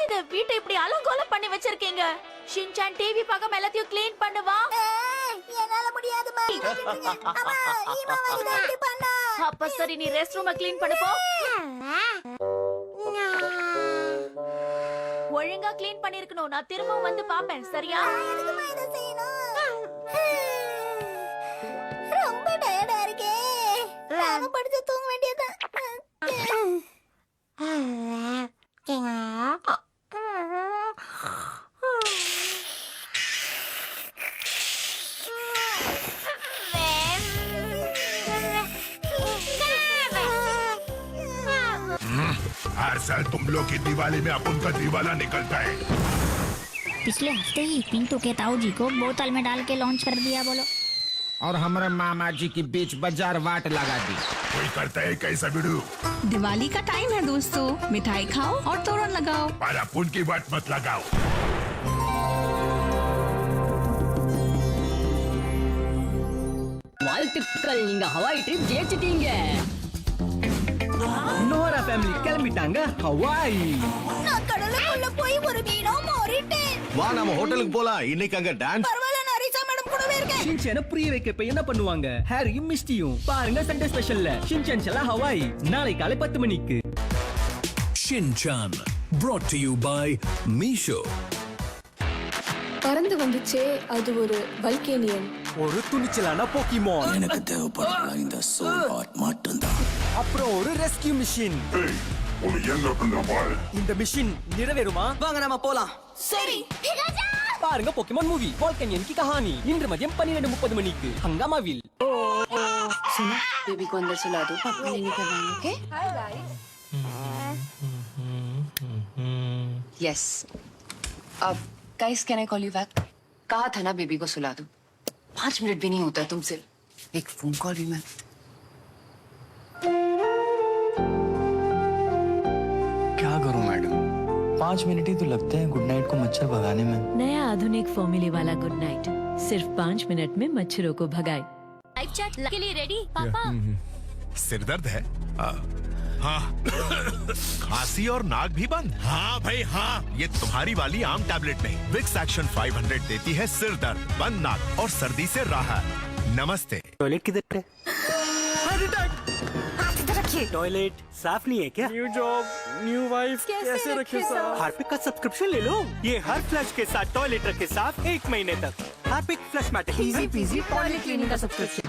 இது வீட்டை இப்படி அலங்கோலம் பண்ணி வச்சிருக்கீங்க? ஷின்சான் டிவி பார்க்காம எல்லாத்தையும் க்ளீன் பண்ணுவா. என்னால முடியாதுமா. அம்மா ஈமா வந்து இப்படி பண்ணா. அப்ப சரி, நீ ரெஸ்ட் ரூமை க்ளீன் பண்ணு போ. ஒழுங்கா க்ளீன் பண்ணிருக்கணும். நான் திரும்பவும் வந்து பாப்பேன், சரியா? எதுக்குமா இத செய்யணும்? ரொம்ப டயர்டா இருக்கே. நாம படுத்து தூங்க வேண்டியதா. हर साल तुम लोग की दिवाली में अपन का दिवाला निकलता है। पिछले हफ्ते ही पिंटू के ताऊ जी को बोतल में डाल के लॉन्च कर दिया बोलो। और हमारे मामा जी की बीच बाजार वाट लगा दी। कोई करता है कैसा बिड़ू? दिवाली का टाइम है दोस्तों, मिठाई खाओ और तोरण लगाओ। पर अपन की वाट मत लगाओ। வாழ்த்துக்கள், நீங்க ஹவாய் ட்ரிப் ஜெயிச்சிட்டீங்க. நோரா ஃபேமிலி கிளம்பிட்டாங்க ஹவாய். நான் கடலுக்குள்ள போய் ஒரு மீனோ மாறிட்டேன். வா நாம ஹோட்டலுக்கு போலாம். இன்னைக்கு அங்க டான்ஸ். பரவாயில்ல, நான் ரிசா மேடம் கூடவே இருக்கேன். ஷின்சானை புரிய வைக்க இப்ப என்ன பண்ணுவாங்க? ஹாரியும் மிஸ்டியும் பாருங்க சண்டே ஸ்பெஷல்ல ஷின்சான் செல்ல ஹவாய் நாளை காலை 10 மணிக்கு. Shin-chan, brought to you by Misho. பறந்து வந்துச்சே, அது ஒரு வல்கேனியன். ஒரு துணிச்சலான போக்கிமான். எனக்கு தேவைப்படுற இந்த சோல் ஹார்ட் மட்டும்தான். அப்புறம் ஒரு ரெஸ்கியூ மிஷின். ஒரு எங்க பண்ற பாரு. இந்த மிஷின் நிறைவேறுமா? வாங்க நாம போலாம். சரி. பாருங்க போக்கிமான் மூவி வால்கேனியன் की कहानी இன்று மதியம் 12:30 மணிக்கு ஹங்காமாவில். सुनो, बेबी को अंदर सुला दो, पापा नहीं करवाएंगे, ओके? Hi guys. यस. अब guys, can I call you back? कहा था ना बेबी को सुला दो. 5 मिनट भी नहीं होता तुमसे. एक फोन कॉल भी मैं. क्या करूं मैडम, 5 मिनट ही तो लगते हैं गुड नाइट को मच्छर भगाने में। नया आधुनिक फॉर्मूले वाला गुड नाइट सिर्फ 5 मिनट में मच्छरों को भगाए। लाइव चैट के लिए रेडी पापा? सिर दर्द है? हाँ। खांसी और नाक भी बंद? हाँ भाई हाँ। ये तुम्हारी वाली आम टैबलेट नहीं, विक्स एक्शन 500 देती है सिर दर्द, बंद नाक और सर्दी से राहत। नमस्ते। टॉयलेट किधर है? टॉयलेट साफ नहीं है क्या? न्यू जॉब, न्यू वाइफ, कैसे रखे साफ? हार्पिक का सब्सक्रिप्शन ले लो। ये हर फ्लश के साथ टॉयलेट रखे साफ 1 महीने तक। Harpic flushmatic easy peasy toilet cleaning का subscription.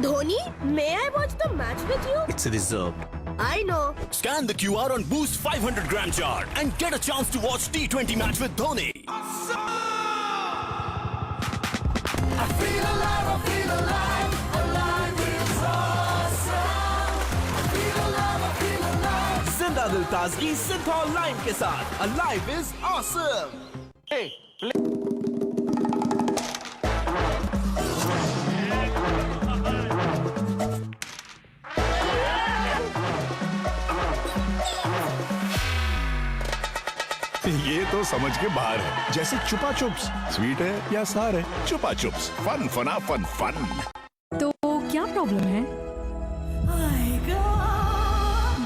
Dhoni, may I watch the match with you? It's reserved. I know. Scan the QR on Boost 500 gram jar and get a chance to watch T20 match with Dhoni. I feel alive, I feel alive. Alive is awesome. I feel alive, I feel alive. जिंदा दिल ताजगी Cinthol lime के साथ Alive is awesome. Hey, ये तो समझ के बाहर है, जैसे चुपा चुप्स। स्वीट है या सार है, चुपा चुप्स। फन फना फन फन। तो क्या प्रॉब्लम है?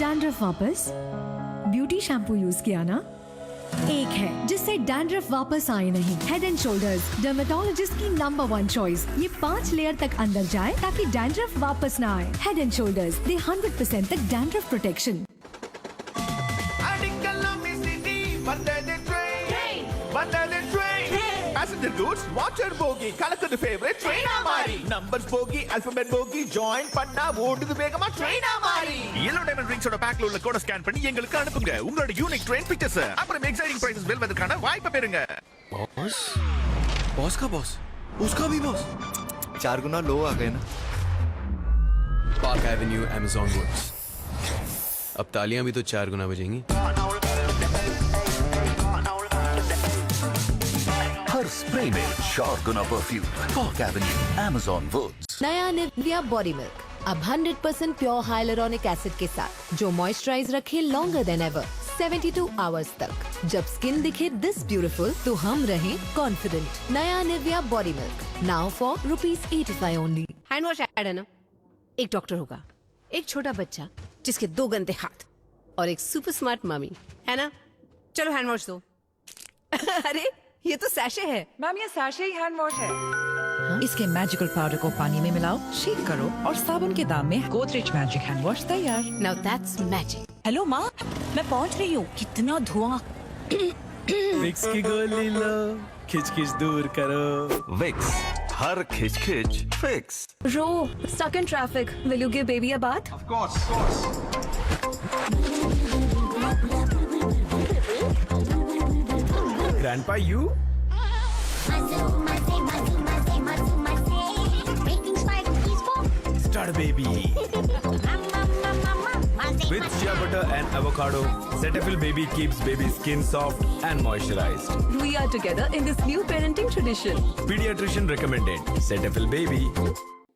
डैंड्रफ वापस? ब्यूटी शैम्पू यूज किया ना? एक है जिससे डैंड्रफ वापस आए नहीं। हेड एंड शोल्डर्स, डर्मेटोलॉजिस्ट की नंबर 1 चॉइस। ये 5 लेयर तक अंदर जाए ताकि डैंड्रफ वापस ना आए। हेड एंड शोल्डर्स दे 100% तक dandruff protection. Passenger goods, water bogie, கலக்குது favorite train மாறி. Numbers bogie, alphabet bogie, join பண்ணா ஓடுது வேகமா train மாறி. Yellow Diamond Drinks ஓட பேக்ல உள்ள கோட ஸ்கேன் பண்ணி எங்களுக்கு அனுப்புங்க உங்களோட யூனிக் ட்ரெயின் பிக்சர்ஸ். அப்புறம் எக்ஸைட்டிங் பிரைसेस வெல்வதற்கான வாய்ப்பை பெறுங்க. बॉस? बॉस का बॉस? उसका भी बॉस? 4 गुना लो आ गए ना। Park Avenue Amazon Woods. अब तालियां भी तो 4 गुना बजेंगी। हर स्प्रे में 4 गुना perfume. Park Avenue Amazon Woods. नया निविया बॉडी मिल्क अब 100% प्योर हाइलुरोनिक एसिड के साथ, जो मॉइस्चराइज रखे लॉन्गर देन एवर 72 आवर्स तक। जब स्किन दिखे दिस ब्यूटीफुल तो हम रहें कॉन्फिडेंट। नया Nivea body milk now for ₹85 only. Hand wash add है ना? एक डॉक्टर होगा, एक छोटा बच्चा जिसके 2 गंदे हाथ और एक सुपर स्मार्ट मम्मी, है ना? चलो हैंड वॉश दो। अरे ये तो सैशे है। मैम ये सैशे ही हैंड वॉश है। इसके मैजिकल पाउडर को पानी में मिलाओ, शेक करो और साबुन के दाम में गोदरेज मैजिक हैंड वॉश तैयार। Now that's magic. हेलो माँ, मैं पहुँच रही हूँ। कितना धुआं। विक्स की गोली लो, खिचखिच दूर करो। विक्स, हर खिचखिच फिक्स। रो, stuck in traffic. Will you give baby a bath? Of course. Grandpa, you? Start baby. With shea butter and avocado, Cetaphil baby keeps baby's skin soft and moisturized. We are together in this new parenting tradition. Pediatrician recommended. Cetaphil baby.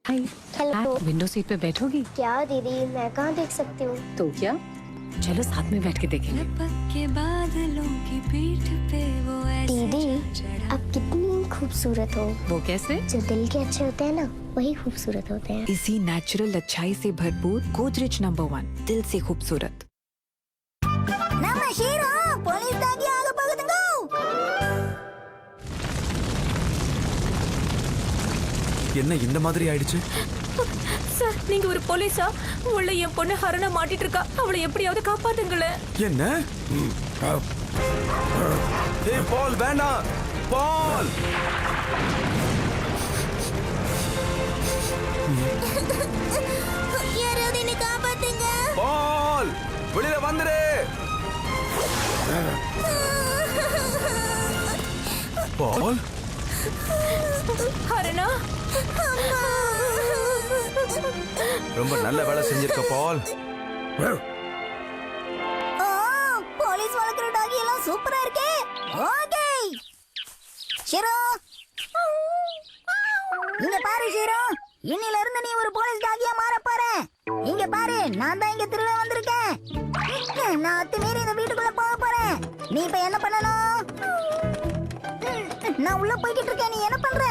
Hello, window seat पे बैठोगी? क्या दीदी, मैं कहाँ देख सकती हूँ? तो क्या? चलो साथ में बैठ के देखेंगे। दीदी, आप कितनी खूबसूरत हो। वो कैसे? जो दिल के अच्छे होते हैं ना, वही खूबसूरत होते हैं। इसी नेचुरल अच्छाई से भरपूर गोदरेज नंबर 1, दिल से खूबसूरत। என்ன இந்த மாதிரி ஆயிடுச்சு? சார், நீங்க ஒரு போலீஸா? உள்ள என் பொண்ணு ஹரணா மாட்டிட்டு இருக்கா. அவளை எப்படியாவது காப்பாத்துங்களேன். என்ன? ஏய் பால் வேண்டாம். பால். யாராவது என்னை காப்பாத்துங்க. பால் வெளியில வந்துரு. பால். ஹரணா, ரொம்ப நல்ல வேலை செஞ்சிருக்க பால். போலீஸ் வளர்க்குற டாகி எல்லாம் சூப்பரா இருக்கே. ஓகே ஷீரோ, இங்க பாரு ஷீரோ, இன்னில இருந்து நீ ஒரு போலீஸ் டாகியா மாற போற. இங்க பாரு, நான் தான் இங்க திருட வந்திருக்கேன். நான் அத்துமீறி இந்த வீட்டுக்குள்ள போக போறேன். நீ இப்ப என்ன பண்ணணும்? நான் உள்ள போய்கிட்டு இருக்கேன், நீ என்ன பண்ற?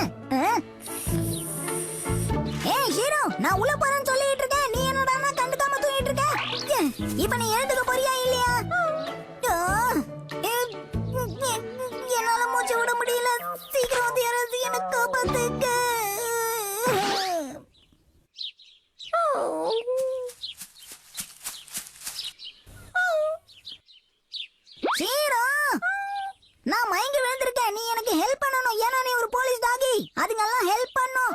ஏய் ஷீரோ, நான் உள்ள போறேன்னு சொல்லிட்டு இருக்கேன், நீ என்னடா கண்டுக்காம தூங்கிட்டு இருக்க? இப்ப நீ எழுந்துக்க போறியா இல்லையா? என்னால மூச்சு விட முடியல. சீக்கிரம் வந்து யாராவது என்ன காப்பாத்துங்க. ஷீரோ, நான் மயங்கி விழுந்திருக்கேன். நீ எனக்கு ஹெல்ப் பண்ணணும். ஏன்னா நீ ஒரு போலீஸ் டாகி. அதுங்கெல்லாம் ஹெல்ப் பண்ணும்.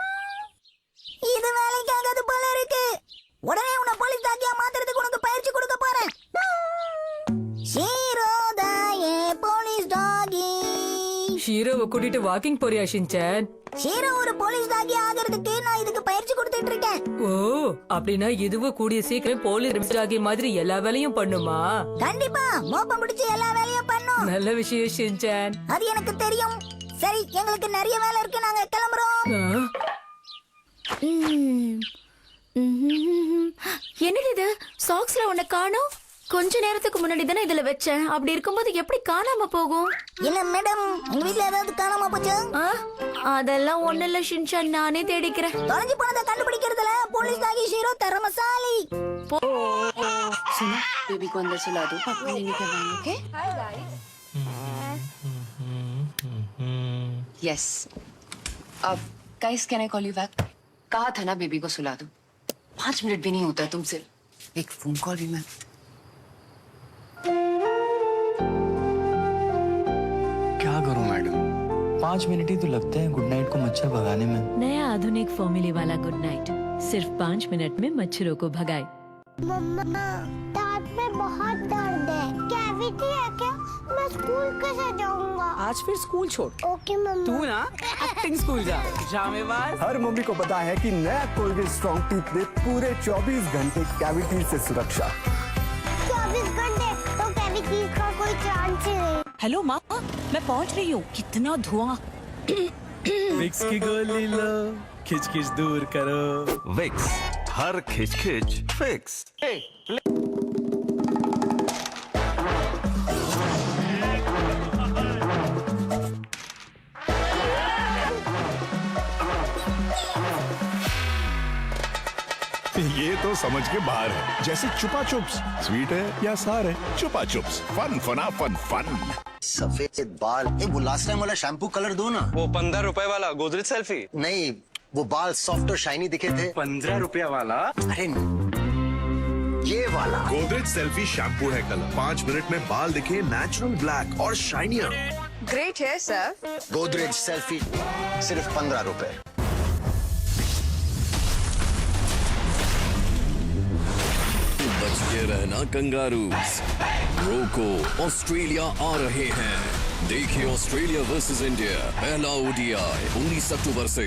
இது வேலைக்கு ஆகாது போல இருக்கு. உடனே உன்னை போலீஸ் டாகியா மாத்துறதுக்கு உனக்கு பயிற்சி கொடுக்க போறேன். ஷீரோ தாயே போலீஸ் டாகி. ஷீரோவை கூட்டிட்டு வாக்கிங் போறியா ஷின்சான்? ஷீரோ ஒரு போலீஸ் டாகி ஆகிறதுக்கு நான் இதுக்கு பயிற்சி கொடுத்துட்டு இருக்கேன். ஓ, அப்படின்னா இதுவும் கூடிய சீக்கிரம் போலீஸ் டாகி மாதிரி எல்லா வேலையும் பண்ணுமா? கண்டிப்பா, மோப்பம் பிடிச்சு எல்லா வேலையும் பண்ணும். நல்ல விஷயம் ஷின்சான். அது எனக்கு தெரியும். சரி, எங்களுக்கு நிறைய வேலை இருக்கு, நாங்க கிளம்புறோம். என்னது இது? சாக்ஸ்ல உன்னை காணோம். கொஞ்ச நேரத்துக்கு முன்னாடி தானே இதுல வச்சேன். அப்படி இருக்கும்போது எப்படி காணாம போகும்? இல்ல மேடம், உங்க வீட்ல ஏதாவது காணாம போச்சு? அதெல்லாம் ஒண்ணு இல்ல ஷின்சான், நானே தேடிக்கிறேன். தொலைஞ்சு போனதை கண்டுபிடிக்கிறதுல போலீஸ் டாகி ஷீரோ திறமசாலி. सुनो, बेबी को अंदर सुला दो, पापा लेने के आएंगे, ओके? Hi guys. यस। अब guys, can I call you back? कहा था ना बेबी को सुला दो। 5 मिनट भी नहीं होता है तुमसे। एक फोन कॉल भी मैं। क्या करूं मैडम? 5 मिनट ही तो लगते हैं गुड नाइट को मच्छर भगाने में। नया आधुनिक फॉर्मूले वाला गुड नाइट सिर्फ 5 मिनट में मच्छरों को भगाए। मम्मा, दांत में बहुत दर्द है। कैविटी है क्या? मैं स्कूल कैसे जाऊंगा? आज फिर स्कूल छोड़। ओके मम्मा। तू ना एक्टिंग स्कूल जा। जामेवाज। हर मम्मी को पता है कि नया कोलगेट स्ट्रॉन्ग टीथ दे पूरे 24 घंटे कैविटी से सुरक्षा। 24 घंटे तो कैविटी का कोई चांस ही नहीं। हेलो माँ, मैं पहुँच रही हूँ। कितना धुआं। विक्स की गोली लो, खिचखिच दूर करो। विक्स, हर खिचखिच फिक्स। ये तो समझ के बाहर है, जैसे चुपा चुप्स, स्वीट है या सार है, चुपा चुप्स, फन फना फन फन। सफेद बाल, वो लास्ट टाइम वाला शैम्पू कलर दो ना। वो 15 रुपए वाला गोदरेज सेल्फी। नहीं, वो बाल सॉफ्ट और शाइनी दिखे थे। 15 रुपया वाला। अरे ये वाला गोदरेज सेल्फी शैम्पू है कलर, 5 मिनट में बाल दिखे नेचुरल ब्लैक और शाइनियर। ग्रेट है सर। गोदरेज सेल्फी सिर्फ 15 रुपए। बच के रहना कंगारूस। रोको, ऑस्ट्रेलिया आ रहे हैं। देखिए ऑस्ट्रेलिया वर्सेस इंडिया पहला ओडीआई 19 अक्टूबर से।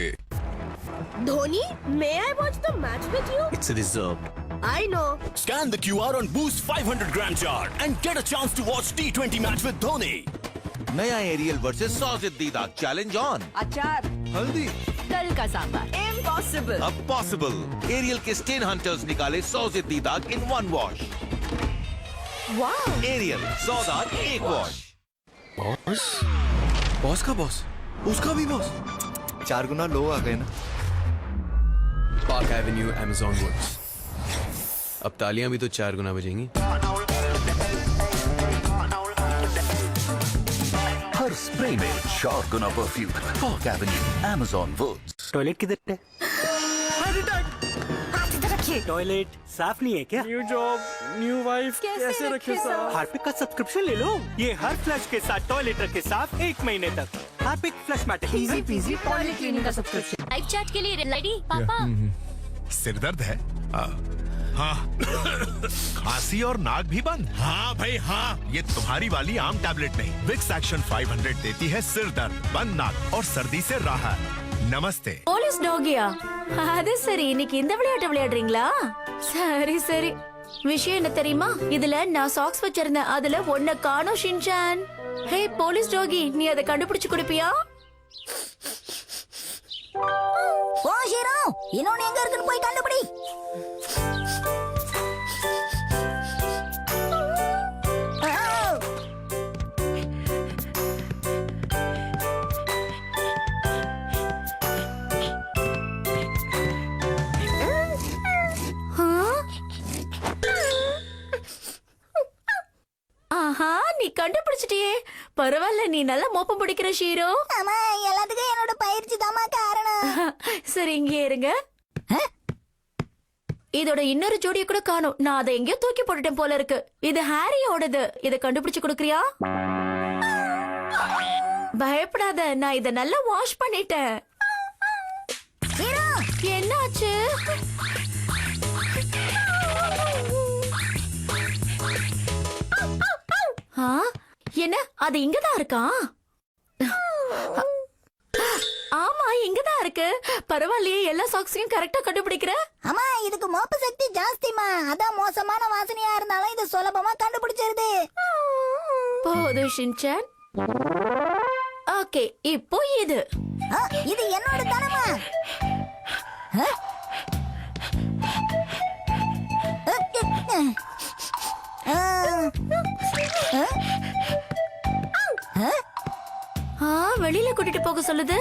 Dhoni, may I watch the match with you? It's reserved. I know. Scan the QR on Boost 500 Grand Jar and get a chance to watch T20 match with Dhoni. नया aerial versus सौजिद दीदा challenge on. अचार, हल्दी कल का sambar, impossible. अब possible, aerial के stand hunters निकाले सौजिद दीदा इन 1 वॉश। वाह, एरियल 100 दाग 1 वॉश। बॉस बॉस का बॉस, उसका भी बॉस। 4 गुना लो आ गए ना। Park Avenue Amazon Woods. अब तालियां भी तो 4 गुना बजेंगी। हर स्प्रे में 4 गुना perfume. Park Avenue Amazon Woods. Toilet किधर है? टॉयलेट साफ नहीं है क्या? न्यू जॉब, न्यू वाइफ, कैसे रखे साफ? हार्पिक का सब्सक्रिप्शन ले लो। ये हर फ्लश के साथ टॉयलेट रखे साफ 1 महीने तक। Harpic flush matter, easy peasy toilet cleaning का सब्सक्रिप्शन। लाइव चैट के लिए रेडी पापा। सिर दर्द है? हाँ। खांसी और नाक भी बंद? हाँ भाई हाँ। ये तुम्हारी वाली आम टैबलेट नहीं, विक्स एक्शन 500 देती है सिर दर्द, बंद नाक और सर्दी से राहत। नमस्ते। போலீஸ் டாகியா? அது சரி, இன்னைக்கு இந்த விளையாட்டு விளையாடுறீங்களா? சரி சரி. விஷயம் என்ன தெரியுமா? இதுல நான் சாக்ஸ் வச்சிருந்தேன், அதுல ஒன்ன காணோம் ஷின்சான். ஹே போலீஸ் டாகி, நீ அதை கண்டுபிடிச்சு கொடுப்பியா? போ ஷீரோ, இன்னொன்னு எங்க இருக்குன்னு போய் கண்டுபிடி. ஆஹா, நீ கண்டுபிடிச்சிட்டியே. பரவாயில்ல, நீ நல்லா மோப்பம் பிடிக்கிற ஷீரோ. ஆமா, எல்லாத்துக்கும் என்னோட பயிற்சி தாமா காரணம். சரி, இங்கே இருங்க. இதோட இன்னொரு ஜோடியை கூட காணோம். நான் அதை எங்கேயோ தூக்கி போட்டுட்டேன் போல இருக்கு. இது ஹாரியோடது. இதை கண்டுபிடிச்சு கொடுக்கறியா? பயப்படாத, நான் இதை நல்லா வாஷ் பண்ணிட்டேன். என்னாச்சு? என்ன, அது இங்கதான் இருக்கா? ஆமா, இங்கதான் இருக்கு. பரவாயில்லையே, எல்லா சாக்ஸையும் கரெக்டா கண்டுபிடிக்கிற. ஆமா, இதுக்கு மோப்ப சக்தி ஜாஸ்திமா. அதான் மோசமான வாசனையா இருந்தாலும் இது சுலபமா கண்டுபிடிச்சிருது. போது ஷின்சான். ஓகே, இப்போ இது இது என்னோட தானமா? வெளியில கூட்டிட்டு போக சொல்லுது.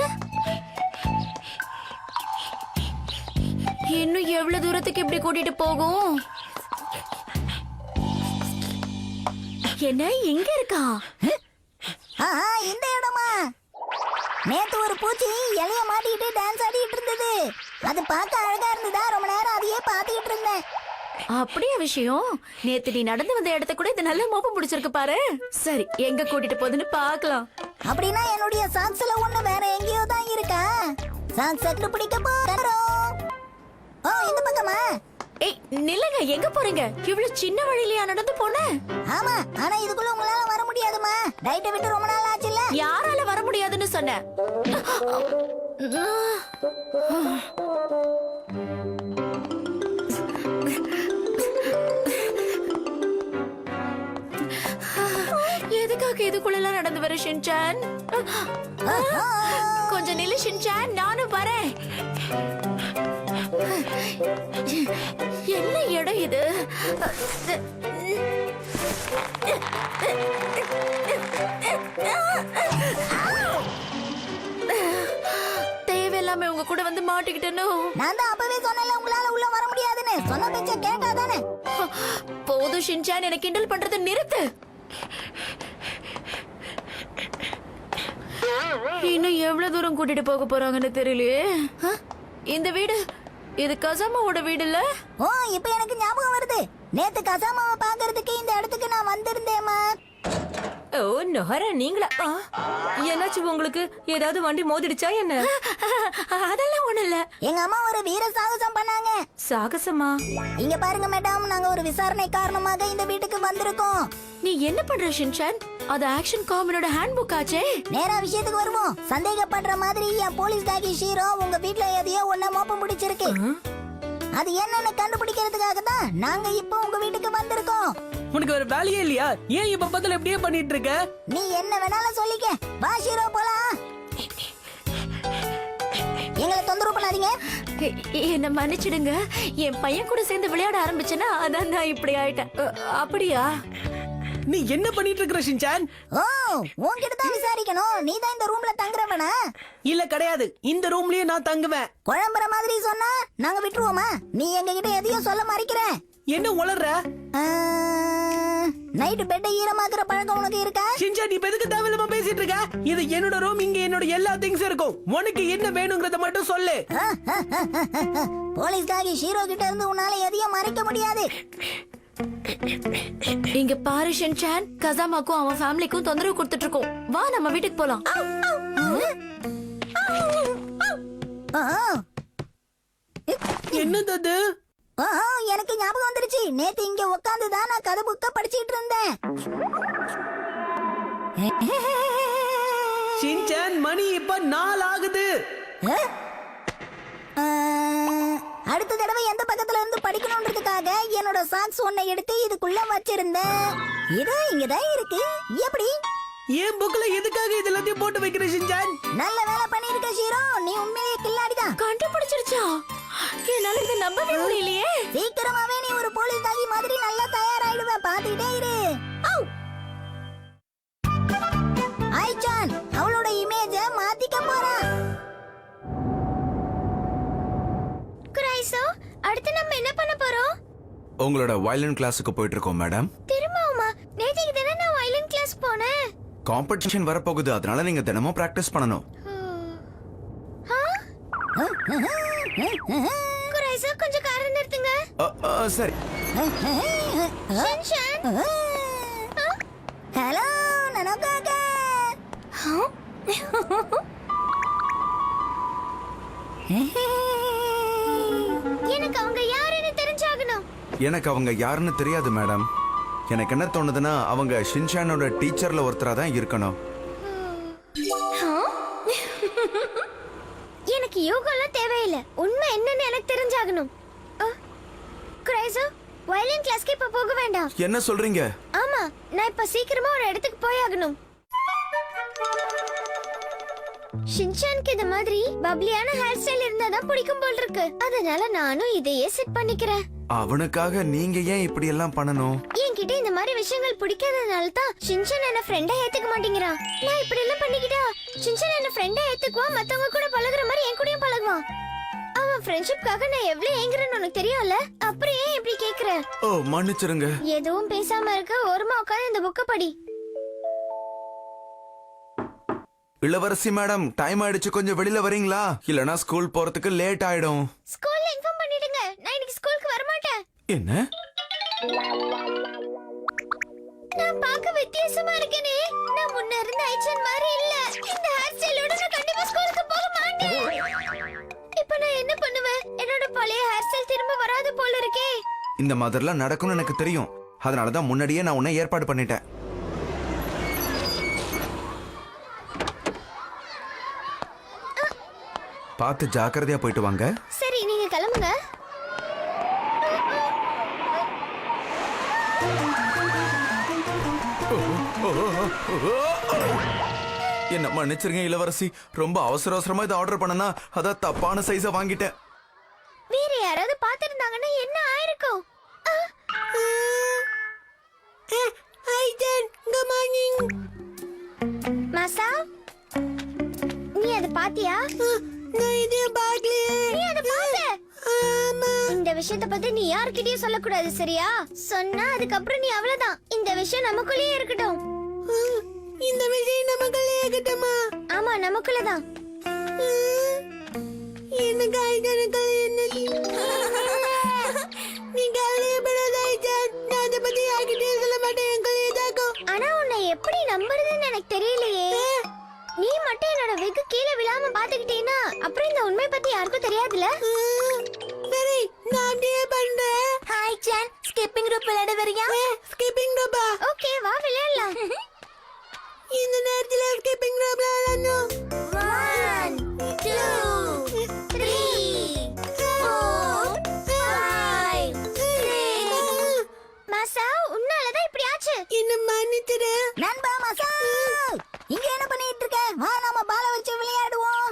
இன்னும் எவ்வளவு தூரத்துக்கு இப்படி கூட்டிட்டு போகும்? என்ன, எங்க இருக்கா? இந்த இடமா? நேத்து ஒரு பூச்சி இலைய மாட்டிட்டு டான்ஸ் ஆடிட்டு இருந்தது. அது பார்க்க அழகா இருந்ததா, ரொம்ப நேரம் அதையே பாத்துக்கிட்டு இருந்தேன். அப்படியே விஷயம். நேத்து நீ நடந்து வந்த இடத்த கூட இது நல்ல மோப்பம் பிடிச்சிருக்கு பாரு. சரி, எங்க கூட்டிட்டு போகுதுன்னு பாக்கலாம். அப்படின்னா என்னுடைய சாக்ஸ்ல ஒண்ணு வேற எங்கேயோ தான் இருக்கா. சாக்ஸ் கண்டுபிடிக்க போறோம். ஓ, இந்த பக்கமா? ஏய் நில்லுங்க, எங்க போறீங்க? இவ்வளவு சின்ன வழியிலயா நடந்து போனேன்? ஆமா, ஆனா இதுக்குள்ள உங்களால வர முடியாதுமா. டைட்டை விட்டு ரொம்ப நாள் ஆச்சுல்ல. யாரால வர முடியாதுன்னு சொன்னேன்? எதுக்காக இதுக்குள்ள நடந்து வர ஷின்சான்? கொஞ்சம் நில்லு ஷின்சான், நானும் வரேன். என்ன இடம் இது? தேவையில்லாம உங்க கூட வந்து மாட்டிக்கிட்டேனோ? நான் தான் அப்பவே சொன்னேன்ல உங்களால உள்ள வர முடியாதுன்னு. சொன்ன பேச்ச கேட்டாதானே. போதும் ஷின்சான், எனக்கு கிண்டல் பண்றதை நிறுத்து. இன்னும் எவ்வளவு தூரம் கூட்டிட்டு போக போறாங்கன்னு தெரியலையே. இந்த வீடு, இது கசாமாவோட வீடு இல்ல? ஓ, இப்ப எனக்கு ஞாபகம் வருது. நேத்து கசாமாவை பாக்குறதுக்கு இந்த இடத்துக்கு நான் வந்திருந்தேமா. ஓ நொஹரா, நீங்களா? என்னாச்சு உங்களுக்கு? ஏதாவது வண்டி மோதிடுச்சா என்ன? அதெல்லாம் ஒண்ணு இல்ல. எங்க அம்மா ஒரு வீர சாகசம் பண்ணாங்க. சாகசமா? இங்க பாருங்க மேடம், நாங்க ஒரு விசாரணை காரணமாக இந்த வீட்டுக்கு வந்திருக்கோம். நீ என்ன பண்ற ஷின்சான்? அது ஆக்ஷன் காமெடியோட ஹேண்ட்புக் ஆச்சே. நேரா விஷயத்துக்கு வருவோம். சந்தேகப்படுற மாதிரி என் போலீஸ் டாகி ஷீரோ உங்க வீட்ல எதையோ ஒண்ண மோப்பம் பிடிச்சிருக்கு. அது என்னன்னு கண்டுபிடிக்கிறதுக்காக தான் நாங்க இப்போ உங்க வீட்டுக்கு வந்திருக்கோம். உனக்கு ஒரு வேலையே இல்லையா? ஏன் இப்ப பதில் எப்படியே பண்ணிட்டு இருக்க? நீ என்ன வேணாலும் சொல்லிக்க. வா ஷீரோ, போலாம். எங்களை தொந்தரவு பண்ணாதீங்க. என்ன மன்னிச்சிடுங்க. என் பையன் கூட சேர்ந்து விளையாட ஆரம்பிச்சேன்னா அதான் நான் இப்படி ஆயிட்டேன். அப்படியா? நீ என்ன பண்ணிட்டு இருக்க ஷின்சான்? ஓ, உன்கிட்ட தான் விசாரிக்கணும். நீ தான் இந்த ரூம்ல தங்குறவனா? இல்ல கிடையாது, இந்த ரூம்லயே நான் தங்குவேன். குழம்புற மாதிரி சொன்னா நாங்க விட்டுருவோமா? நீ எங்க கிட்ட எதையும் சொல்ல மறைக்கிற. என்ன உளற? நைட் பெட் ஈரமாக்குற பழக்கம் உனக்கு இருக்கா? ஷின்சான், நீ எதுக்கு தேவையில்லாம பேசிட்டு இருக்க? இது என்னோட ரூம், இங்க என்னோட எல்லா திங்ஸ் இருக்கும். உனக்கு என்ன வேணும்ங்கறத மட்டும் சொல்லு. போலீஸ் டாகி ஷீரோ கிட்ட இருந்து உன்னால எதையும் மறைக்க முடியாது. இங்க பாரு ஷின்சான், கசாமாக்கும் அவன் ஃபேமிலிக்கும் தொந்தரவு கொடுத்துட்டு இருக்கோம். வா நம்ம வீட்டுக்கு போலாம். என்னது? எனக்கு ஞாபகம் வந்துருச்சு. நேத்து இங்க உட்கார்ந்துதான் நான் கதை புக்க படிச்சிட்டு இருந்தேன். ஷின்சான், மணி இப்ப 4 ஆகுது. அடுத்த தடவை எந்த பக்கத்துல இருந்து படிக்கணும்ன்றதுக்காக என்னோட சாக்ஸ் ஒன்னை எடுத்து இதுக்குள்ள வச்சிருந்தேன். இது இங்கதான் இருக்கு. எப்படி? ஏன் புக்ல எதுக்காக இதெல்லாத்தையும் போட்டு வைக்கிற ஷின்சான்? நல்ல வேலை பண்ணிருக்க ஷீரோ. நீ உண்மையிலேயே கில்லாடிதான். கண்டுபிடிச்சிருச்சா? என்னால இதை நம்பவே முடியலையே. சீக்கிரமாவே நீ ஒரு போலீஸ் டாகி மாதிரி நல்லா தயாராயிடுவ. பாத்துக்கிட்டே இரு. ஐச்சான் அவளோட இமேஜ மாத்திக்க போறான். குரைசோ, அடுத்து நம்ம என்ன பண்ண போறோம்? உங்களோட வயலின் கிளாஸுக்கு போயிட்டு இருக்கோம் மேடம். திரும்பவுமா? நேத்துக்கு தானே நான் வயலின் கிளாஸ் போனேன். காம்படிஷன் வரப்போகுது, அதனால நீங்க தினமும் பிராக்டிஸ் பண்ணணும். குரைசோ, கொஞ்சம் காரை நிறுத்துங்க. சரி. ஹலோ நனோகாகா. எனக்கு அவங்க யாருன்னு தெரிஞ்சாகணும். எனக்கு அவங்க யாருன்னு தெரியாது மேடம். எனக்கு என்ன தோணுதுன்னா அவங்க ஷின்சானோட டீச்சர்ல ஒருத்தரா தான் இருக்கணும். எனக்கு யோகாலாம் தேவையில்லை. உண்மை என்னன்னு எனக்கு தெரிஞ்சாகணும். குரைசோ, வயலின் கிளாஸ்க்கு இப்ப போக வேண்டாம். என்ன சொல்றீங்க? ஆமா, நான் இப்ப சீக்கிரமா ஒரு இடத்துக்கு போயாகணும். ஷின்சானுக்கு இந்த மாதிரி பப்ளியான ஹேர் ஸ்டைல் இருந்தாதான் பிடிக்கும் போல் இருக்கு. அதனால நானும் இதையே செட் பண்ணிக்கிறேன். அவனுக்காக நீங்க ஏன் இப்படி எல்லாம் பண்ணணும்? என்கிட்ட இந்த மாதிரி விஷயங்கள் பிடிக்காதனால தான் ஷின்சான் என்ன ஃப்ரெண்டா ஏத்துக்க மாட்டேங்கிறான். நான் இப்படி எல்லாம் பண்ணிக்கிட்டா ஷின்சான் என்ன ஃப்ரெண்டா ஏத்துக்குவான். மத்தவங்க கூட பழகுற மாதிரி என் கூடயும் பழகுவான். அவன் ஃப்ரெண்ட்ஷிப்காக நான் எவ்வளவு ஏங்குறேன்னு உனக்கு தெரியும்ல. அப்புறம் ஏன் இப்படி கேக்குற? ஓ, மன்னிச்சிருங்க. எதுவும் பேசாம இருக்க, ஓரமா உட்கார்ந்து இந்த புக்க படி. இளவரசி மேடம், டைம் ஆயிடுச்சு, கொஞ்சம் வெளியில வரீங்களா? இல்லனா ஸ்கூல் போறதுக்கு லேட் ஆயிடும். ஸ்கூல்ல இன்ஃபார்ம் பண்ணிடுங்க, நான் இன்னைக்கு ஸ்கூலுக்கு வர மாட்டேன். என்ன? நான் பார்க்க வித்தியாசமா இருக்கேனே. நான் முன்ன இருந்த ஐச்சன் மாதிரி இல்ல. இந்த ஹேர் ஸ்டைலோட நான் கண்டிப்பா ஸ்கூலுக்கு போக மாட்டேன். இப்போ நான் என்ன பண்ணுவேன்? என்னோட பழைய ஹேர் ஸ்டைல் திரும்ப வராது போல இருக்கே. இந்த மாதிரிலாம் நடக்கும்னு எனக்கு தெரியும். அதனால தான் முன்னாடியே நான் உன்னை ஏற்பாடு பண்ணிட்டேன். பார்த்து ஜாக்கிரதையா போயிட்டு வாங்க. சரி, நீங்க கிளம்புங்க. என்ன மன்னிச்சிருங்க இளவரசி, ரொம்ப அவசர அவசரமா இதை ஆர்டர் பண்ணனா அதான் தப்பான சைஸை வாங்கிட்டேன். வேற யாராவது பார்த்திருந்தாங்கன்னா என்ன ஆயிருக்கும்? மாசா, நீ அத பாத்தியா? நான் இதே பாக்கலையே. நீ அத பாத்த? ஆமா. இந்த விஷயத்தை பத்தி நீ யார்கிட்டயும் சொல்லக்கூடாது, சரியா? சொன்னா அதுக்கப்புறம் நீ அவ்வளவுதான். இந்த விஷயம் நமக்குள்ளேயே இருக்கட்டும். இந்த விஷயம் நமக்குள்ளே இருக்கட்டுமா? ஆமா, நமக்குள்ளதான். எனக்கு ஐஜனுக்குள்ள என்ன நீ கவலைப்படாத ஐஜன். நான் அதை பத்தி யார்கிட்டயும் சொல்ல மாட்டேன். எங்களுக்குள்ளேயே தாக்கும். ஆனா உன்னை எப்படி நம்புறதுன்னு எனக்கு தெரியலையே. நீ மட்டும் என்னோட வெகு கீழே விழாம பாத்துக்கிட்டீனா அப்புறம் இந்த உண்மை பத்தி யாருக்கும் தெரியாதுல. சரி, நான் அப்படியே பண்றேன். ஹாய் சான், ஸ்கிப்பிங் rope விளையாட வரியா? ஸ்கிப்பிங் rope-ஆ? ஓகே, வா விளையாடலாம். இந்த நேரத்துல ஸ்கிப்பிங் rope விளையாடணும். 1 2 3 4 5 6. மாசா, உன்னாலதான் இப்படி ஆச்சு. என்ன மன்னிச்சிடு நண்பா. மாசா, இங்க என்ன பண்ணிட்டு இருக்க? வா, நாம பால வச்சு விளையாடுவோம்.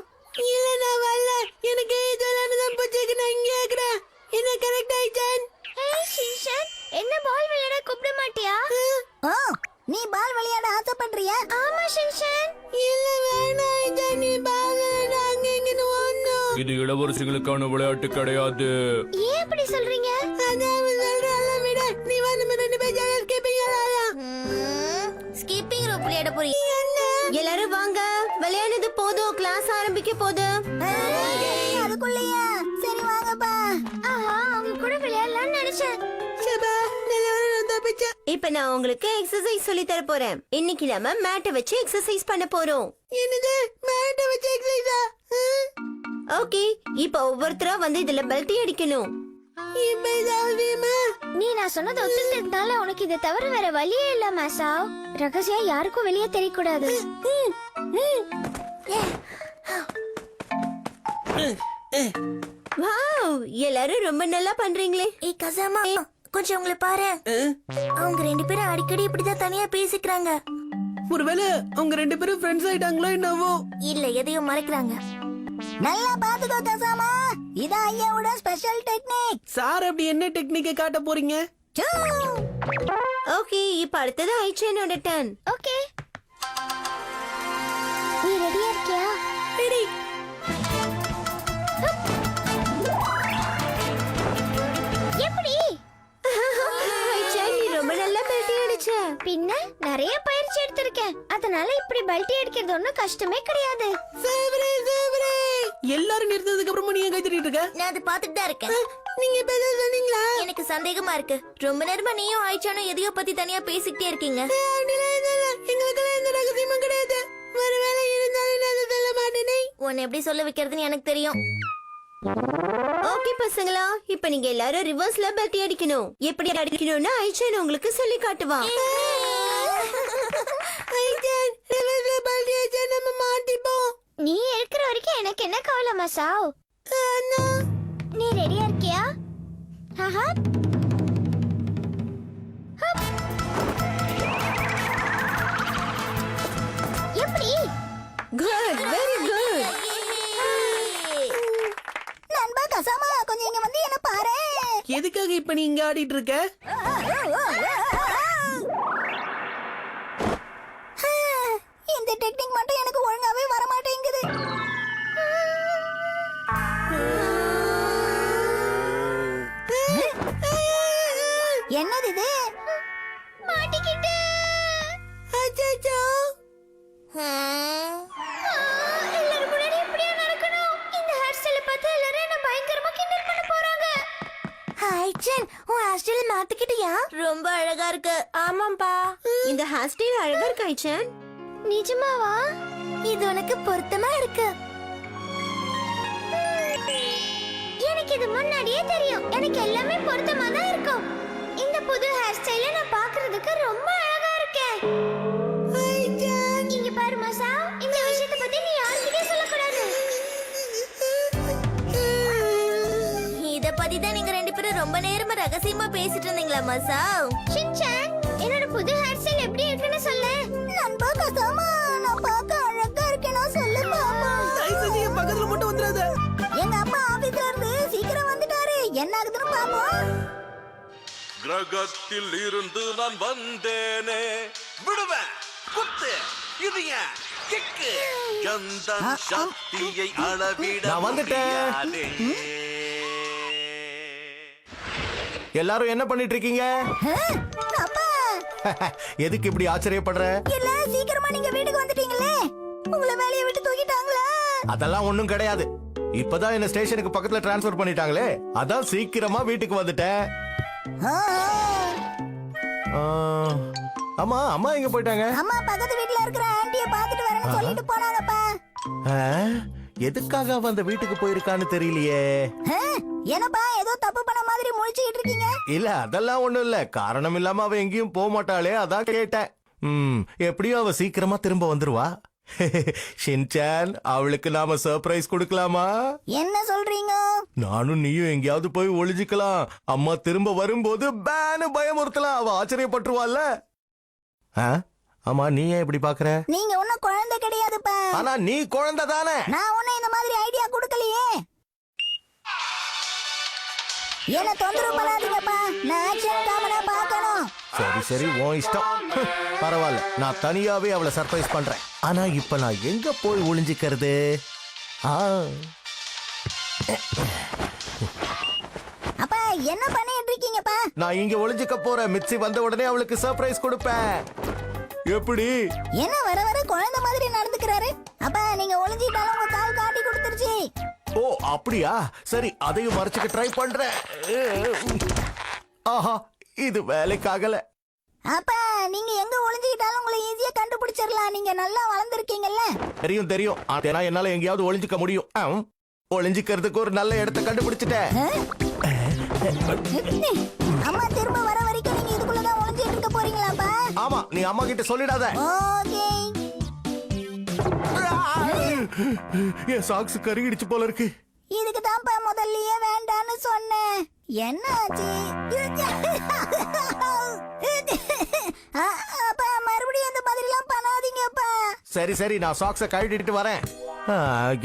இல்ல, நான் வரல. எனக்கு இதெல்லாம் போச்சு. நான் இங்க இருக்கறேன். என்ன கரெக்ட் ஆயிச்சான்? ஏய் ஷின்சான், என்ன பால் விளையாட கூப்பிட மாட்டியா? ஓ, நீ பால் விளையாட ஆசைப்படுறியா? ஆமா ஷின்சான். இல்ல, வேணாம் ஐஜன். நீ பால் விளையாட அங்க இங்கன்னு ஓடணும். இது இளவரசிகளுக்கான விளையாட்டு கிடையாது. ஏன் அப்படி சொல்றீங்க? அதான் சொல்றல விட. நீ வா, நம்ம ரெண்டு பேரும் ஜாலியா ஸ்கிப்பிங் விளையாடலாம். ஸ்கிப்பிங் rope விளையாட போறீங்க? எல்லாரும் வாங்க, விளையாடுறது போதும், கிளாஸ் ஆரம்பிக்க போகுது. அதுக்குள்ளயா? சரி வாங்கப்பா. ஆஹா, அவங்க கூட விளையாடலாம்னு நினைச்சேன். சபா, நல்லவரா தப்பிச்சா. இப்ப நான் உங்களுக்கு எக்ஸசைஸ் சொல்லி தர போறேன். இன்னைக்கு நம்ம மேட்டை வச்சு எக்ஸசைஸ் பண்ண போறோம். என்னது, மேட்டை வச்சு எக்ஸசைஸா? ஓகே, இப்ப ஒவ்வொருத்தரா வந்து இதுல பெல்ட் அடிக்கணும். நீ நான் சொன்னதை ஒத்துக்கிட்டதுனால உனக்கு இதை தவிர வேற வழியே இல்ல மாசா. ரகசியம் யாருக்கும் வெளியே தெரியக்கூடாது. வாவ், எல்லாரும் ரொம்ப நல்லா பண்றீங்களே. ஏய் கசாமா, கொஞ்சம் உங்களை பாரு. அவங்க ரெண்டு பேரும் அடிக்கடி இப்படிதான் தனியா பேசிக்கிறாங்க. ஒருவேளை அவங்க ரெண்டு பேரும் ஃப்ரெண்ட்ஸ் ஆயிட்டாங்களோ என்னவோ. இல்ல, எதையும் மறைக்கிறாங்க. நல்லா பாத்துக்கோ கசாமா. இதான் ஐயாவோட ஸ்பெஷல் டெக்னிக். சார், அப்படி என்ன டெக்னிக்கை காட்ட போறீங்க? ஓகே, இப்ப அடுத்தது ஐச்சனோட டர்ன். ஓகே, நீ ரெடியா இருக்கியா? ரெடி. எப்படி? ஐச்சன், நீ ரொம்ப நல்லா பெல்ட் அடிச்ச. பின்ன நிறைய பயிற்சி எடுத்திருக்கேன். அதனால இப்படி பல்டி அடிக்கிறது ஒண்ணும் கஷ்டமே கிடையாது. எல்லாரும் நிறுத்ததுக்கு அப்புறமா நீங்க கை தட்டிட்டு இருக்க? நான் அதை பாத்துட்டு தான் இருக்கேன். நீங்க இப்ப ஏதாவது சொன்னீங்களா? எனக்கு சந்தேகமா இருக்கு. ரொம்ப நேரமா நீயும் ஆயிச்சானும் எதையோ பத்தி தனியா பேசிக்கிட்டே இருக்கீங்க. எங்களுக்கு எந்த ரகசியமும் கிடையாது. ஒருவேளை இருந்தாலும் நான் அதை சொல்ல மாட்டேனே. உன்னை எப்படி சொல்ல வைக்கிறதுன்னு எனக்கு தெரியும். ஓகே பசங்களா, இப்ப நீங்க எல்லாரும் ரிவர்ஸ்ல பெல்ட் அடிக்கணும். எப்படி அடிக்கணும்னு ஐச்சன் உங்களுக்கு சொல்லி காட்டுவான். ஐச்சன், ரிவர்ஸ்ல பெல்ட் அடிச்சா நம்ம மாட்டிப்போம். நீ இருக்கிற வரைக்கும் எனக்கு என்ன கவலை மாசாவ்? நீ ரெடியா இருக்கியா? ஆஹா, எப்படி? Good, very good. நண்பா கசாமா, கொஞ்சம் இங்க வந்து என்ன பாரு. எதுக்காக இப்ப நீ இங்க ஆடிட்டு இருக்க? இந்த டெக்னிக் மட்டும் எனக்கு ஒழுங்காவே வர மாட்டேங்குது. என்னது இது? மாட்டிக்கிட்டே. அச்சச்சோ. எல்லாரும் முன்னாடி இப்படியா நடக்கணும்? இந்த ஹேர் ஸ்டைல பார்த்து எல்லாரும் என்ன பயங்கரமா கிண்டல் பண்ண போறாங்க. ஹாய் ஜன், உன் ஹேர் ஸ்டைல் மாத்திக்கிட்டியா? ரொம்ப அழகா இருக்கு. ஆமாம்பா, இந்த ஹேர் ஸ்டைல் அழகா இருக்கு ஐச்சன். நிஜமாவா? இது உனக்கு பொருத்தமா இருக்கு. எனக்கு இது முன்னாடியே தெரியும். எனக்கு எல்லாமே பொருத்தமா தான் இருக்கும். இந்த புது ஹேர் ஸ்டைல நான் பார்க்கிறதுக்கு ரொம்ப அழகா இருக்கேன். இங்க பாரு மாசா, இந்த விஷயத்தை பத்தி நீ யார்கிட்டயும் சொல்லக்கூடாது. இத பத்தி தான் நீங்க ரெண்டு பேரும் ரொம்ப நேரமா ரகசியமா பேசிட்டு இருந்தீங்களா மாசா? ஷின்சான், என்னோட புது ஹேர் ஸ்டைல் எப்படி இருக்குன்னு சொல்லு. நண்பா கசாமா, நான் பார்க்க அழகா இருக்கேனா சொல்லு மாமா. ஐசனி பக்கத்துல மட்டும் வந்துறாத. எங்க அப்பா ஆபீஸ்ல இருந்து சீக்கிரம் வந்துட்டாரு. என்ன ஆகுதுன்னு பாப்போம். கிரகத்தில் இருந்து நான் வந்தேனே. விடுவேன், குத்து, இது ஏன் கிக்கு, கந்தன் சக்தியை அளவிட நான் வந்துட்டேன். முடியாதே. எல்லாரும் என்ன பண்ணிட்டு இருக்கீங்க? அப்பா எதுக்கு இப்படி ஆச்சரியப்படுற? இல்ல சீக்கிரமா நீங்க வீட்டுக்கு வந்துட்டீங்களே, உங்களை வேலையை விட்டு தூக்கிட்டாங்களா? அதெல்லாம் ஒண்ணும் கிடையாது. இப்பதான் என்ன ஸ்டேஷனுக்கு பக்கத்துல டிரான்ஸ்ஃபர் பண்ணிட்டாங்களே, அதான் சீக்கிரமா வீட்டுக்கு வந்துட்டேன். ஆ, அம்மா அம்மா எங்க போயிட்டாங்க? அம்மா பக்கத்து வீட்ல இருக்கிற ஆண்டிய பாத்துட்டு வரேன்னு சொல்லிட்டு போனாங்கப்பா. எதுக்காக அவ அந்த வீட்டுக்கு போயிருக்கான்னு தெரியலையே. என்னப்பா ஏதோ தப்பு பண்ண மாதிரி முழிச்சுக்கிட்டு இருக்கீங்க? இல்ல அதெல்லாம் ஒண்ணும் இல்ல, காரணம் இல்லாம அவ எங்கேயும் போக மாட்டாளே, அதான் கேட்டேன். எப்படியும் அவ சீக்கிரமா திரும்ப வந்துருவா. ஷின்சான், அவளுக்கு நாம சர்ப்ரைஸ் கொடுக்கலாமா? என்ன சொல்றீங்க? நானும் நீயும் எங்கேயாவது போய் ஒளிஞ்சுக்கலாம். அம்மா திரும்ப வரும்போது பேனு பயமுறுத்தலாம், அவ ஆச்சரியப்பட்டுருவாள்ல. ஆமா, நீ ஏன் இப்படி பாக்குற? நீங்க ஒன்னும் குழந்தை கிடையாதுப்பா. ஆனா நீ குழந்தை தானே. நான் ஒன்னும் இந்த மாதிரி ஐடியா கொடுக்கலையே. என்ன தொந்தரவு பண்ணாதீங்கப்பா, நான் ஆக்ஷன் காமெடியா பார்க்கணும். சரி சரி, உன் இஷ்டம். பரவாயில்ல, நான் தனியாவே அவளை சர்ப்ரைஸ் பண்றேன். ஆனா இப்ப நான் எங்க போய் ஒளிஞ்சுக்கிறது? அப்பா என்ன பண்ணிட்டு இருக்கீங்கப்பா? நான் இங்க ஒளிஞ்சுக்க போறேன். மிச்சி வந்த உடனே அவளுக்கு சர்ப்ரைஸ் கொடுப்பேன். எப்படி? என்ன வர வர குழந்தை மாதிரி நடந்துக்கிறாரு? அப்பா நீங்க ஒளிஞ்சிட்டாலும் உங்க கால் காட்டி கொடுத்துருச்சு. ஓ அப்படியா? சரி, அதையும் மறைச்சுக்க ட்ரை பண்றேன். ஆஹா, இது வேலைக்காகல. அப்பா நீங்க எங்க ஒளிஞ்சிட்டாலும் உங்களை ஈஸியா கண்டுபிடிச்சிடலாம். நீங்க நல்லா வளர்ந்துருக்கீங்கல்ல. தெரியும் தெரியும், ஆனா என்னால எங்கேயாவது ஒளிஞ்சுக்க முடியும். ஒளிஞ்சுக்கிறதுக்கு ஒரு நல்ல இடத்தை கண்டுபிடிச்சிட்டேன். அம்மா திரும்ப வர வரைக்கும் நீங்க இதுக்குள்ளதான் ஒளிஞ்சிட்டு இருக்க போறீங்களாப்பா? ஆமா, நீ அம்மா கிட்ட சொல்லிடாத. ஓகே. என் சாக்ஸ் கருகிடுச்சு போல இருக்கு. இதுக்கு தான்ப்பா முதல்லயே வேண்டான்னு சொன்னேன். என்னாச்சு? அப்பா மறுபடியும் அந்த மாதிரிலாம் பண்ணாதீங்கப்பா. சரி சரி, நான் சாக்ஸ கழட்டிட்டு வரேன்.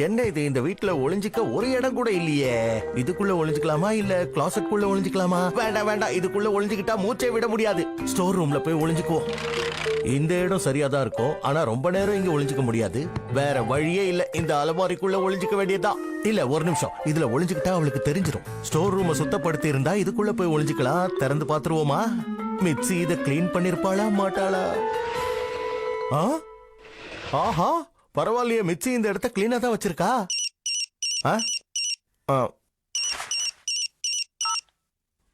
என்ன இது, இந்த வீட்ல ஒளிஞ்சிக்க ஒரு இடம் கூட இல்லையே. இதுக்குள்ள ஒளிஞ்சுக்கலாமா இல்ல கிளாசெட் ஒளிஞ்சுக்கலாமா? வேண்டாம் வேண்டாம், இதுக்குள்ள ஒளிஞ்சுக்கிட்டா மூச்சை விட முடியாது. ஸ்டோர் ரூம்ல போய் ஒளிஞ்சுக்குவோம். இந்த இடம் சரியாதான் இருக்கும், ஆனா ரொம்ப நேரம் இங்க ஒளிஞ்சுக்க முடியாது. வேற வழியே இல்ல, இந்த அலமாரிக்குள்ள ஒளிஞ்சுக்க வேண்டியதுதான். இல்ல ஒரு நிமிஷம், இதுல ஒளிஞ்சுக்கிட்டா அவளுக்கு தெரிஞ்சிடும். ஸ்டோர் ரூமை சுத்தப்படுத்தி இருந்தா இதுக்குள்ள போய் ஒளிஞ்சுக்கலாம். திறந்து பாத்துருவோமா? மிச்சி இத கிளீன் பண்ணிருப்பாளா மாட்டாளா? ஆஹா, பரவாயில்லையே, மிச்சி இந்த இடத்த கிளீனா தான் வச்சிருக்கா.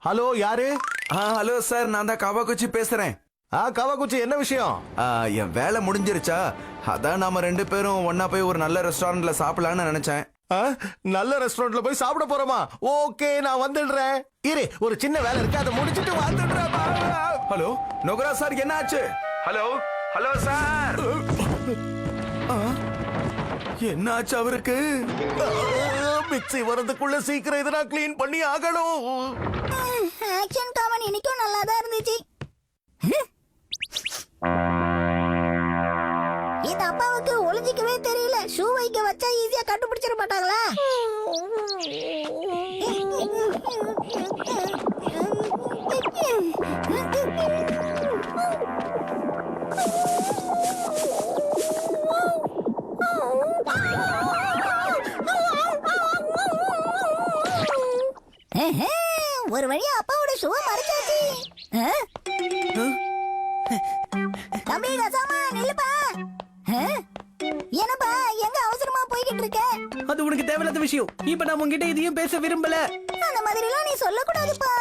ஹலோ, யாரு? ஹலோ சார், நான் தான் காவாகுச்சி பேசுறேன். காவாகுச்சி, என்ன விஷயம்? என் வேலை முடிஞ்சிருச்சா? அதான் நாம 2 பேரும் ஒன்னா போய் ஒரு நல்ல ரெஸ்டாரண்ட்ல சாப்பிடலாம்னு நினைச்சேன். நல்ல ரெஸ்டாரண்ட்ல போய் சாப்பிட போறோமா? ஓகே, நான் வந்துடுறேன். இரு, ஒரு சின்ன வேலை இருக்கு, அதை முடிச்சிட்டு வந்துடுறேன். ஹலோ நொகரா சார், என்ன ஆச்சு? ஹலோ ஹலோ சார், என்ன ஆச்சு அவருக்கு? மிக்ஸி வரதுக்குள்ள சீக்கிரம் இதை நான் கிளீன் பண்ணி ஆகணும். ஆக்ஷன் காமெடி இன்னைக்கும் நல்லா தான் இருந்துச்சு. இந்த அப்பாவுக்கு ஒளிஞ்சிக்கவே தெரியல. ஷூ வைக்க வச்சா ஈஸியா கண்டுபிடிச்சிட மாட்டாங்களா? ஒரு வழியா அப்பாவோட ஷூ மறைச்சாச்சு. தம்பி கசாமா, நில்லுப்பா. என்னப்பா எங்க அவசரமா போய்கிட்டு இருக்க? அது உனக்கு தேவையில்லாத விஷயம். இப்ப நான் உன்கிட்ட இதையும் பேச விரும்பல. அந்த மாதிரி எல்லாம் நீ சொல்லக்கூடாதுப்பா.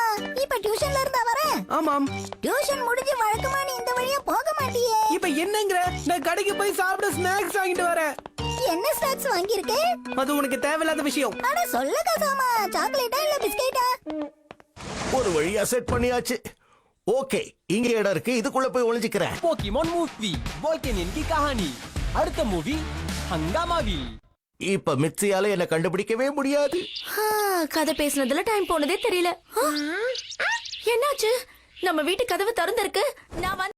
இப்ப டியூஷன்ல இருந்தா வரேன். ஆமாம், டியூஷன் முடிஞ்சு வழக்கமா நீ இந்த வழியா போக மாட்டியே. இப்ப என்னங்கற? நான் கடைக்கு போய் சாப்பிட ஸ்நாக்ஸ் வாங்கிட்டு வரேன். என்ன ஸ்நாக்ஸ் வாங்கியிருக்கே? அது உனக்கு தேவையில்லாத விஷயம். அட சொல்லு கசாமா, சாக்லேட்டா இல்ல பிஸ்கெட்டா? ஒரு வழியா செட் பண்ணியாச்சு. ஓகே, இங்க இடம் இருக்கு, இதுக்குள்ள போய் ஒளிஞ்சிக்கிறேன். போக்கிமான் மூவி வால்கேனியன் की कहानी. அடுத்த மூவி ஹங்காமாவில். இப்ப மிக்ஸியால என்ன கண்டுபிடிக்கவே முடியாது. கதை பேசுனதுல டைம் போனதே தெரியல. என்னாச்சு? நம்ம வீட்டு கதவு திறந்திருக்கு. நான்